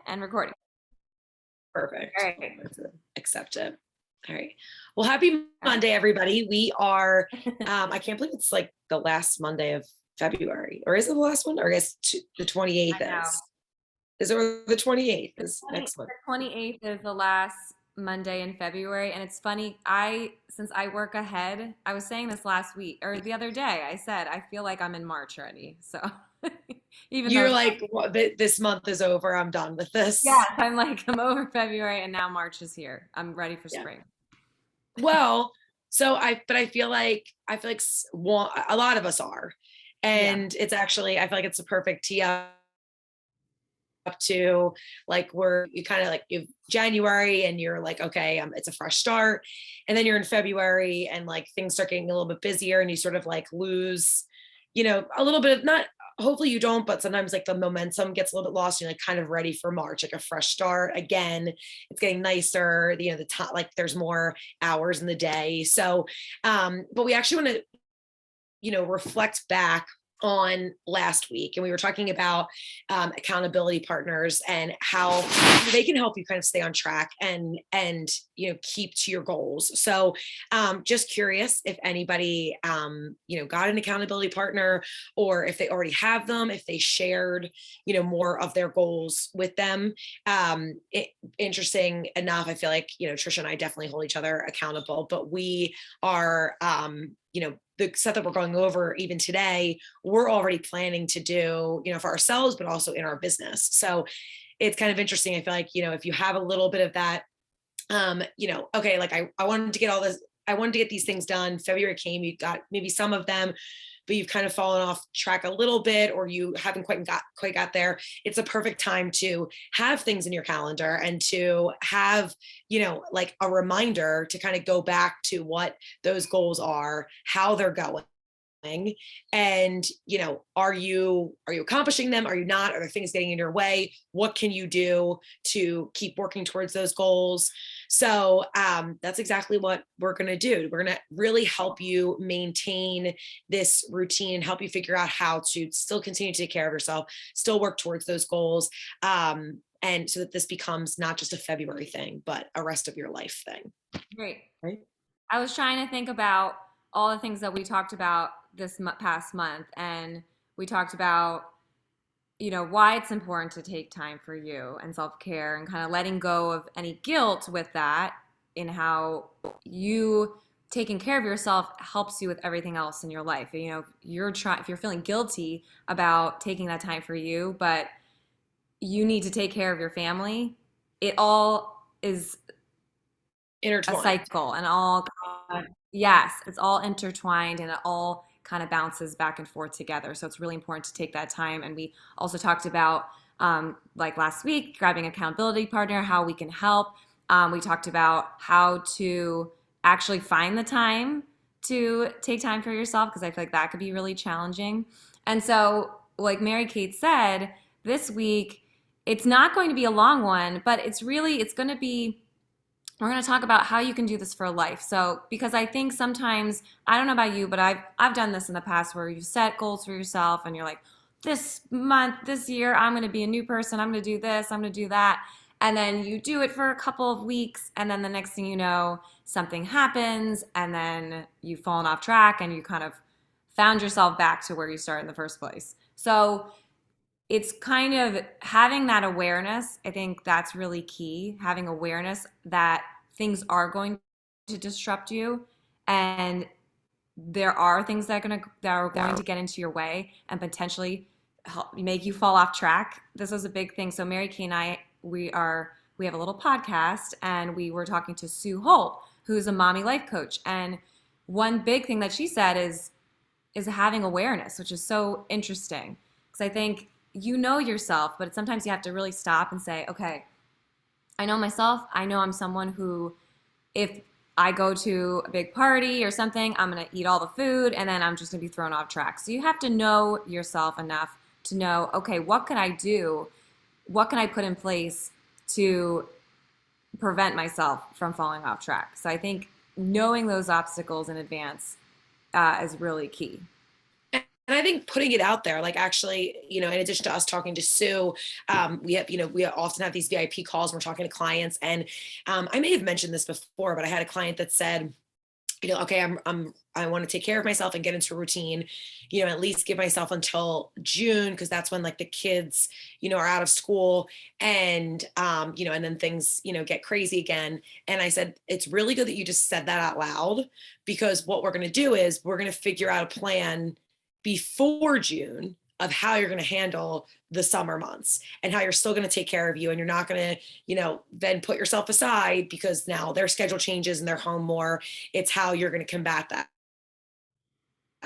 And recording. Perfect. All right. Let's accept it. All right. Well, happy All right. Monday, everybody. We are, I can't believe it's like the last Monday of February, or is it the last one? Or I guess the 28th I know. is. Is it the 28th The is 20, next one? the 28th is the last Monday in February. And it's funny, since I work ahead, I was saying this last week or the other day, I said, I feel like I'm in March already. So even though You're it's, like, what, this month is over. I'm done with yeah, this. I'm like, I'm over February and now March is here. I'm ready for Yeah. spring. Well, but I feel like a lot of us are. Yeah. And it's actually, I feel like it's a perfect tee up to like where you kind of like you January and you're like, okay, it's a fresh start. And then you're in February and like things start getting a little bit busier and you sort of like lose, a little bit of not, hopefully you don't, but sometimes like the momentum gets a little bit lost. You're like kind of ready for March, like a fresh start. Again, it's getting nicer, the top, like there's more hours in the day. So, but we actually want to reflect back on last week and we were talking about accountability partners and how they can help you kind of stay on track and keep to your goals. So just curious if anybody got an accountability partner, or if they already have them, if they shared more of their goals with them. Interesting enough, I feel like Trisha and I definitely hold each other accountable, but we are the stuff that we're going over even today, we're already planning to do, for ourselves, but also in our business. So it's kind of interesting. I feel like, if you have a little bit of that, okay, like I wanted to get all this, I wanted to get these things done. February came, you got maybe some of them, but you've kind of fallen off track a little bit, or you haven't quite got there. It's a perfect time to have things in your calendar and to have, like a reminder to kind of go back to what those goals are, how they're going, and are you accomplishing them, are you not, are there things getting in your way, what can you do to keep working towards those goals? So that's exactly what we're going to do. We're going to really help you maintain this routine, help you figure out how to still continue to take care of yourself, still work towards those goals, and so that this becomes not just a February thing but a rest of your life thing. Great. Right. I was trying to think about all the things that we talked about this past month, and we talked about why it's important to take time for you and self-care and kind of letting go of any guilt with that, in how you taking care of yourself helps you with everything else in your life. If you're feeling guilty about taking that time for you, but you need to take care of your family, it all is a Intertwined. cycle and all, yes, it's all intertwined and it all kind of bounces back and forth together. So it's really important to take that time. And we also talked about, like last week, grabbing an accountability partner, how we can help. We talked about how to actually find the time to take time for yourself, because I feel like that could be really challenging. And so, like Mary Kate said, this week, it's not going to be a long one, but it's going to be, we're going to talk about how you can do this for life. So, because I think sometimes, I don't know about you, but I've done this in the past where you set goals for yourself and you're like, this month, this year, I'm going to be a new person. I'm going to do this, I'm going to do that. And then you do it for a couple of weeks, and then the next thing you know, something happens, and then you've fallen off track and you kind of found yourself back to where you started in the first place. So, it's kind of having that awareness. I think that's really key. Having awareness that things are going to disrupt you, and there are things that are going to get into your way and potentially make you fall off track. This was a big thing. So Mary Kay and I, we have a little podcast, and we were talking to Sue Holt, who's a mommy life coach. And one big thing that she said is having awareness, which is so interesting, because I think you know yourself, but sometimes you have to really stop and say, okay, I know myself. I know I'm someone who, if I go to a big party or something, I'm going to eat all the food and then I'm just going to be thrown off track. So you have to know yourself enough to know, okay, what can I do? What can I put in place to prevent myself from falling off track? So I think knowing those obstacles in advance is really key. And I think putting it out there, like actually, in addition to us talking to Sue, we often have these VIP calls. And we're talking to clients, and I may have mentioned this before, but I had a client that said, okay, I want to take care of myself and get into a routine, at least give myself until June, because that's when like the kids, are out of school, and and then things, get crazy again. And I said, it's really good that you just said that out loud, because what we're going to do is we're going to figure out a plan before June of how you're going to handle the summer months and how you're still going to take care of you, and you're not going to, then put yourself aside because now their schedule changes and they're home more. It's how you're going to combat that.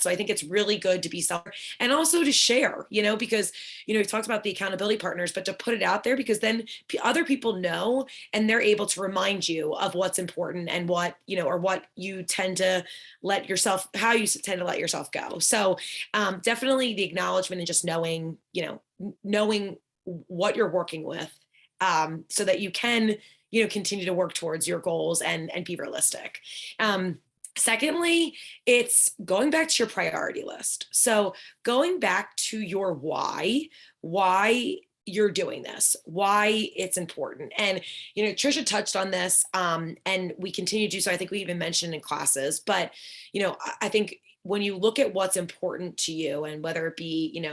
So I think it's really good to be self and also to share, because, we've talked about the accountability partners, but to put it out there, because then other people know and they're able to remind you of what's important and what, or what you tend to let yourself, how you tend to let yourself go. So definitely the acknowledgement and just knowing, knowing what you're working with, so that you can, continue to work towards your goals and be realistic. Secondly, it's going back to your priority list. So going back to your why you're doing this, why it's important. And, Trisha touched on this, and we continue to do so. I think we even mentioned in classes, but, I think when you look at what's important to you, and whether it be,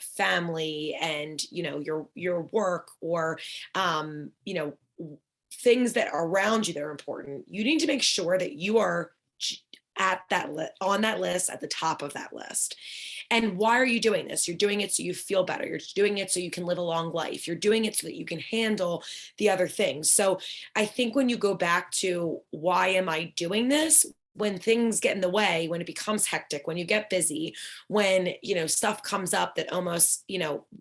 family and, your work, or, things that are around you that are important, you need to make sure that you are at on that list, at the top of that list. And why are you doing this? You're doing it so you feel better. You're doing it so you can live a long life. You're doing it so that you can handle the other things. So I think when you go back to why am I doing this? When things get in the way, when it becomes hectic, when you get busy, when, stuff comes up that almost,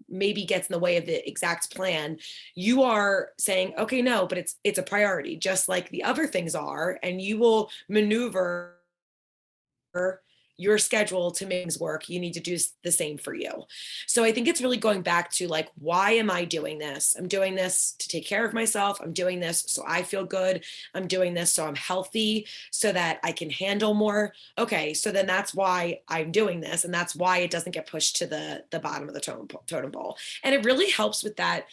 maybe gets in the way of the exact plan, you are saying, okay, no, but it's a priority, just like the other things are, and you will maneuver your schedule to make things work. You need to do the same for you. So I think it's really going back to like, why am I doing this? I'm doing this to take care of myself. I'm doing this so I feel good. I'm doing this so I'm healthy, so that I can handle more. Okay, so then that's why I'm doing this, and that's why it doesn't get pushed to the bottom of the totem pole. And it really helps with that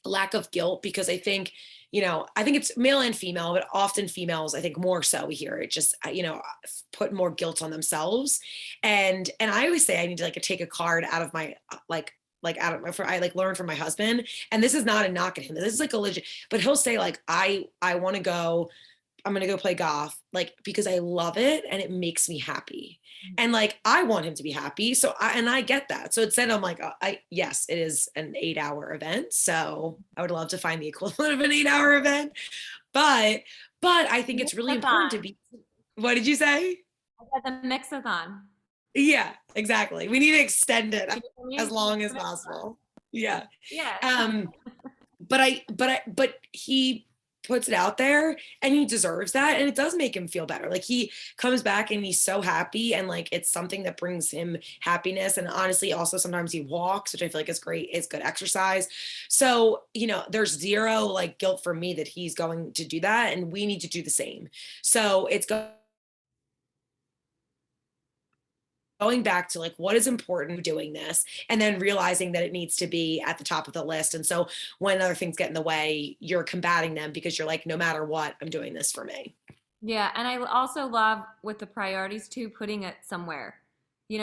lack of guilt, because I think it's male and female, but often females, I think more so, we hear it just, put more guilt on themselves. And I always say I need to like take a card out of my, out of my, I like learn from my husband. And this is not a knock at him. This is like a legit, but he'll say like, I want to go, I'm going to go play golf, like, because I love it and it makes me happy. And like, I want him to be happy. So I get that. So instead I'm like, yes, it is an 8-hour event. So I would love to find the equivalent of an 8-hour event, but, I think it's really important to Mix-a-thon. be, what did you say? I said the mix-a-thon. Yeah, exactly. We need to extend it Can you hear as me? long The as mix-a-thon. possible. Yeah. Yeah. Um, but he puts it out there, and he deserves that, and it does make him feel better. Like, he comes back and he's so happy, and like it's something that brings him happiness. And honestly, also sometimes he walks, which I feel like is great. It's good exercise. So, there's zero like guilt for me that he's going to do that, and we need to do the same. So it's going back to like what is important doing this, and then realizing that it needs to be at the top of the list. And so when other things get in the way, you're combating them, because you're like, no matter what, I'm doing this for me. Yeah, and I also love with the priorities too, putting it somewhere.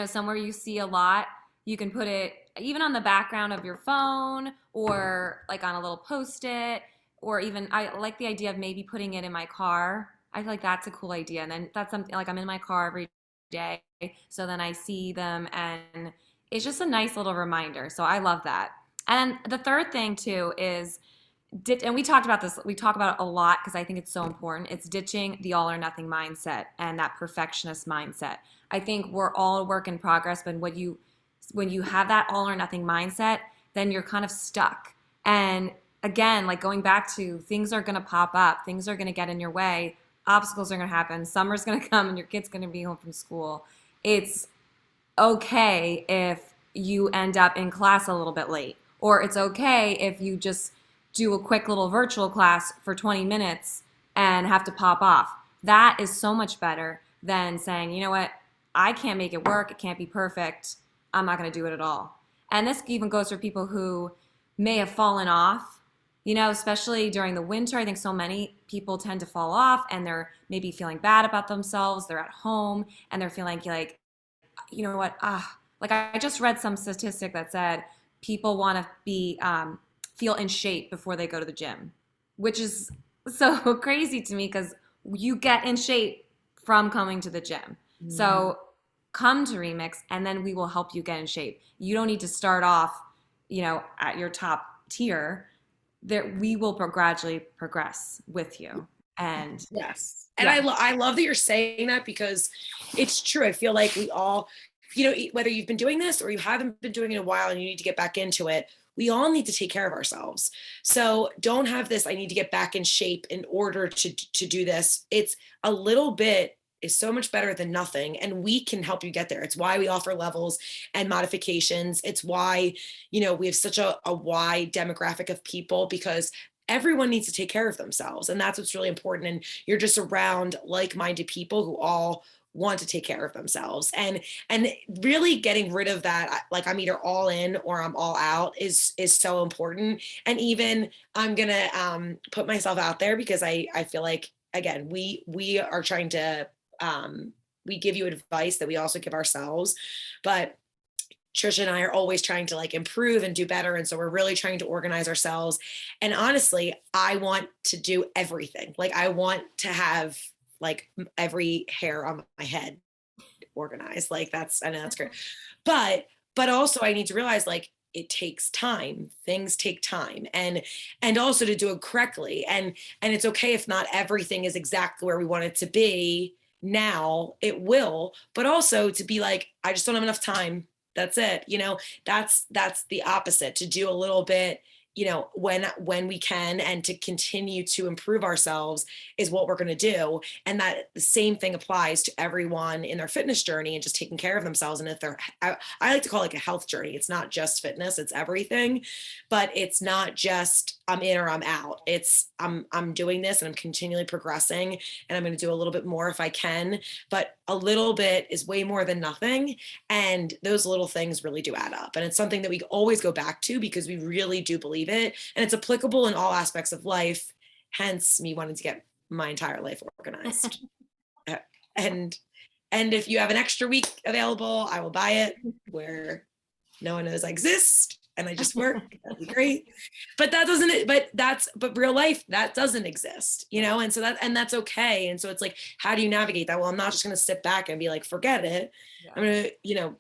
Somewhere you see a lot. You can put it even on the background of your phone, or like on a little post-it, or even I like the idea of maybe putting it in my car. I feel like that's a cool idea. And then that's something like I'm in my car every day, so then I see them, and it's just a nice little reminder. So I love that. And the third thing too is and we talked about this, we talk about it a lot because I think it's so important. It's ditching the all or nothing mindset and that perfectionist mindset. I think we're all a work in progress, but when you have that all or nothing mindset, then you're kind of stuck. And again, like going back to, things are going to pop up, things are going to get in your way, obstacles are going to happen, summer's going to come and your kid's going to be home from school. It's okay if you end up in class a little bit late, or it's okay if you just do a quick little virtual class for 20 minutes and have to pop off. That is so much better than saying, you know what, I can't make it work. It can't be perfect. I'm not going to do it at all. And this even goes for people who may have fallen off, especially during the winter. I think so many people tend to fall off and they're maybe feeling bad about themselves. They're at home and they're feeling like, you know what, like I just read some statistic that said people want to be feel in shape before they go to the gym, which is so crazy to me because you get in shape from coming to the gym. So come to Remix and then we will help you get in shape. You don't need to start off, at your top tier. There, we will gradually progress with you. And Yes. And yeah, I love that you're saying that because it's true. I feel like we all, whether you've been doing this or you haven't been doing it in a while and you need to get back into it, we all need to take care of ourselves. So don't have this, I need to get back in shape in order to do this. It's a little bit is so much better than nothing. And we can help you get there. It's why we offer levels and modifications. It's why, we have such a wide demographic of people because everyone needs to take care of themselves. And that's what's really important. And you're just around like-minded people who all want to take care of themselves and really getting rid of that like I'm either all in or I'm all out is so important. And even I'm gonna put myself out there because I feel like again we are trying to we give you advice that we also give ourselves, but Trisha and I are always trying to like improve and do better. And so we're really trying to organize ourselves. And honestly, I want to do everything. Like I want to have like every hair on my head organized. Like I know that's great. But also I need to realize like it takes time. Things take time and also to do it correctly. And it's okay if not everything is exactly where we want it to be now, it will, but also to be like, I just don't have enough time. That's it. That's the opposite, to do a little bit, when we can, and to continue to improve ourselves is what we're going to do. And that the same thing applies to everyone in their fitness journey and just taking care of themselves. And if I like to call it like a health journey. It's not just fitness, it's everything, but it's not just I'm in or I'm out. It's I'm doing this and I'm continually progressing and I'm going to do a little bit more if I can, but a little bit is way more than nothing. And those little things really do add up. And it's something that we always go back to because we really do believe it. And it's applicable in all aspects of life, hence me wanting to get my entire life organized. and and if you have an extra week available, I will buy it where no one knows I exist and I just work. That'd be great. But but real life, that doesn't exist, and so that's okay. And so it's like, how do you navigate that? Well, I'm not just going to sit back and be like, forget it. Yeah. I'm going to,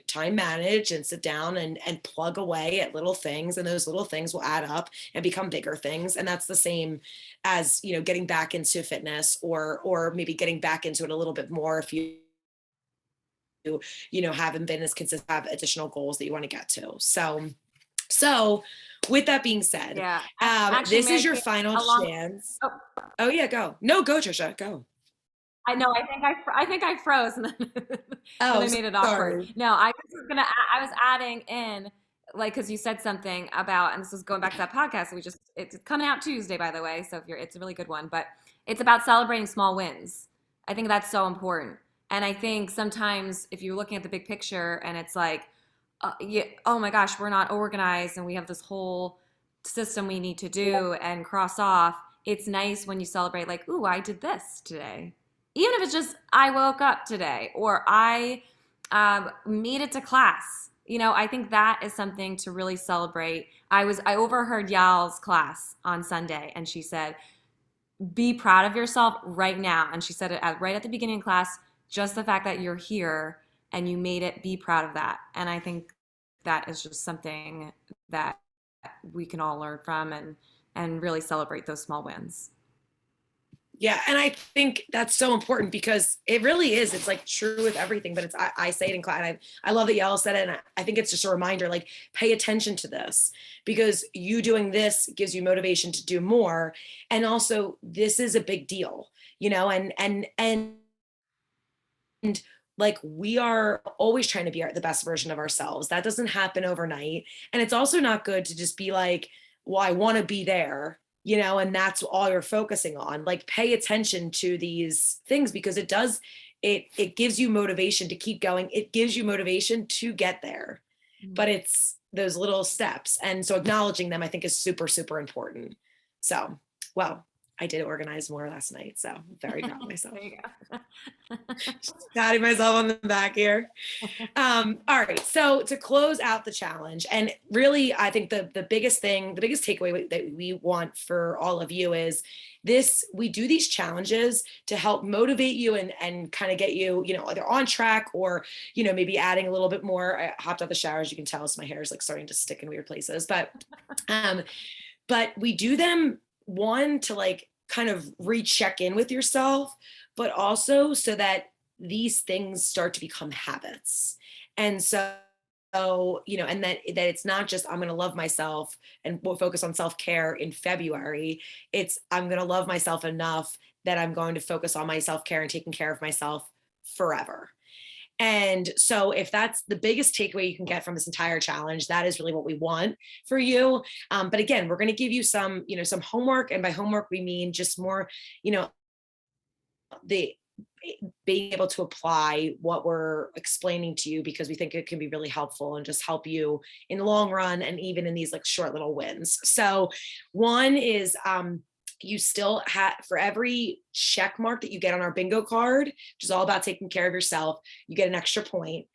time manage and sit down and plug away at little things, and those little things will add up and become bigger things. And that's the same as getting back into fitness or maybe getting back into it a little bit more if you haven't been as consistent, have additional goals that you want to get to. So with that being said, yeah. This is your final chance. Oh yeah, go. No, go Trisha, go. I know. I think I froze and then, I made it awkward. Sorry. No, I was adding in, like, because you said something about, and this was going back to that podcast. It's coming out Tuesday, by the way. So it's a really good one, but it's about celebrating small wins. I think that's so important. And I think sometimes if you're looking at the big picture and it's like, oh my gosh, we're not organized and we have this whole system we need to do and cross off. It's nice when you celebrate like, ooh, I did this today. Even if it's just, I woke up today or I made it to class. I think that is something to really celebrate. I overheard Yal's class on Sunday and she said, be proud of yourself right now. And she said it right at the beginning of class, just the fact that you're here and you made it, be proud of that. And I think that is just something that we can all learn from and really celebrate those small wins. Yeah. And I think that's so important because it really is. It's like true with everything, but I say it in class. And I love that y'all said it. And I think it's just a reminder, like, pay attention to this because you doing this gives you motivation to do more. And also this is a big deal, and like we are always trying to be the best version of ourselves. That doesn't happen overnight. And it's also not good to just be like, well, I want to be there, and that's all you're focusing on. Like, pay attention to these things because it does it gives you motivation to keep going. It gives you motivation to get there, but it's those little steps. And so acknowledging them, I think, is super, super important. So, well, I did organize more last night, so I'm very proud of myself. There you go. Patting myself on the back here. All right. So to close out the challenge, and really, I think the biggest thing, the biggest takeaway that we want for all of you is this: we do these challenges to help motivate you and kind of get you, either on track or, maybe adding a little bit more. I hopped out the shower, as you can tell, so my hair is like starting to stick in weird places. But we do them, one, to like kind of recheck in with yourself, but also so that these things start to become habits. And so, and that it's not just I'm going to love myself and we'll focus on self-care in February. It's I'm going to love myself enough that I'm going to focus on my self-care and taking care of myself forever. And so if that's the biggest takeaway you can get from this entire challenge, that is really what we want for you. But again, we're going to give you some, some homework. And by homework, we mean just more, the being able to apply what we're explaining to you, because we think it can be really helpful and just help you in the long run and even in these like short little wins. So one is you still have, for every check mark that you get on our bingo card, which is all about taking care of yourself, you get an extra point.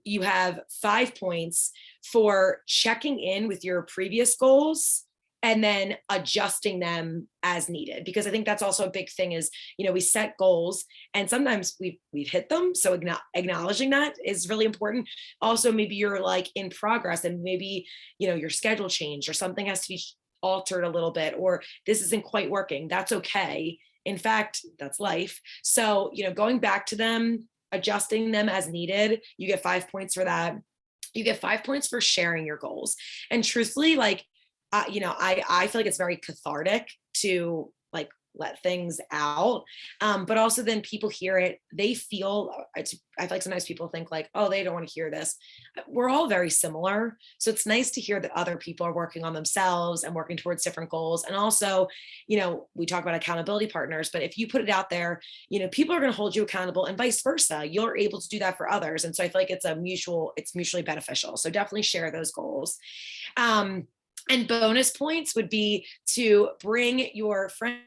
You have 5 points for checking in with your previous goals and then adjusting them as needed. Because I think that's also a big thing is, we set goals and sometimes we've hit them. So acknowledging that is really important. Also, maybe you're like in progress and maybe, your schedule changed or something has to be altered a little bit, or this isn't quite working. That's okay. In fact, that's life. So, going back to them, adjusting them as needed, you get 5 points for that. You get 5 points for sharing your goals. And truthfully, like, I feel like it's very cathartic to like let things out. But also then people hear it, they feel, I feel like sometimes people think like, oh, they don't want to hear this. We're all very similar. So it's nice to hear that other people are working on themselves and working towards different goals. And also, we talk about accountability partners, but if you put it out there, people are going to hold you accountable and vice versa. You're able to do that for others. And so I feel like it's mutually beneficial. So definitely share those goals. And bonus points would be to bring your friends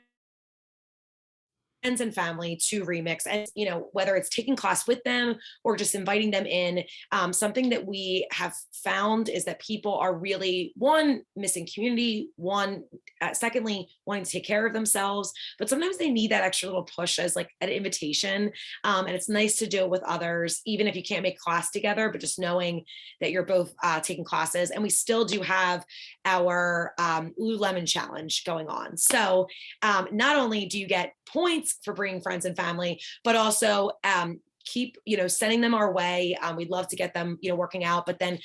and family to Remix, and whether it's taking class with them or just inviting them in. Something that we have found is that people are really, one, missing community, secondly, wanting to take care of themselves, but sometimes they need that extra little push as like an invitation. And it's nice to do it with others, even if you can't make class together, but just knowing that you're both taking classes. And we still do have our Lululemon challenge going on. So not only do you get points for bringing friends and family, but also keep sending them our way. We'd love to get them working out, but then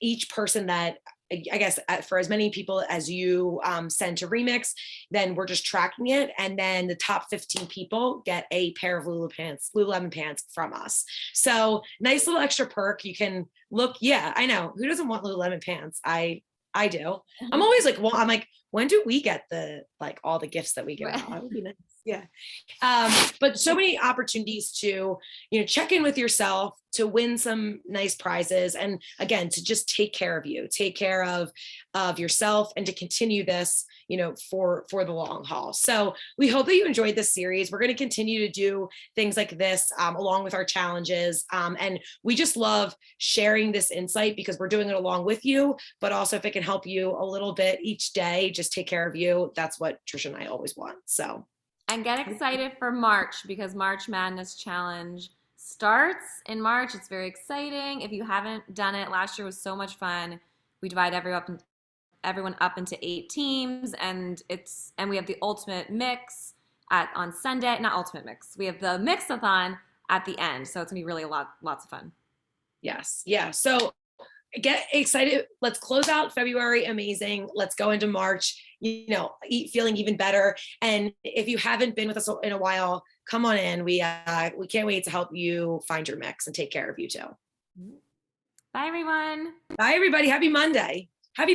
each person that, I guess, for as many people as you send to Remix, then we're just tracking it. And then the top 15 people get a pair of Lululemon pants from us. So nice little extra perk. You can look. Yeah, I know. Who doesn't want Lululemon pants? I do. I'm always like, well, I'm like, when do we get all the gifts that we give out? That would be nice. Yeah. But so many opportunities to, check in with yourself, to win some nice prizes. And again, to just take care of you, take care of yourself, and to continue this, for the long haul. So we hope that you enjoyed this series. We're going to continue to do things like this along with our challenges. And we just love sharing this insight because we're doing it along with you, but also if it can help you a little bit each day, just take care of you. That's what Trisha and I always want. So. And get excited for March because March Madness Challenge starts in March. It's very exciting. If you haven't done it, last year was so much fun. We divide everyone up into 8 teams, and we have the ultimate mix on Sunday. Not ultimate mix. We have the mixathon at the end, so it's gonna be really lots of fun. Yes, yeah. So get excited. Let's close out February amazing. Let's go into March, feeling even better. And if you haven't been with us in a while, come on in. We can't wait to help you find your mix and take care of you too. Bye, everyone. Bye, everybody. Happy Monday.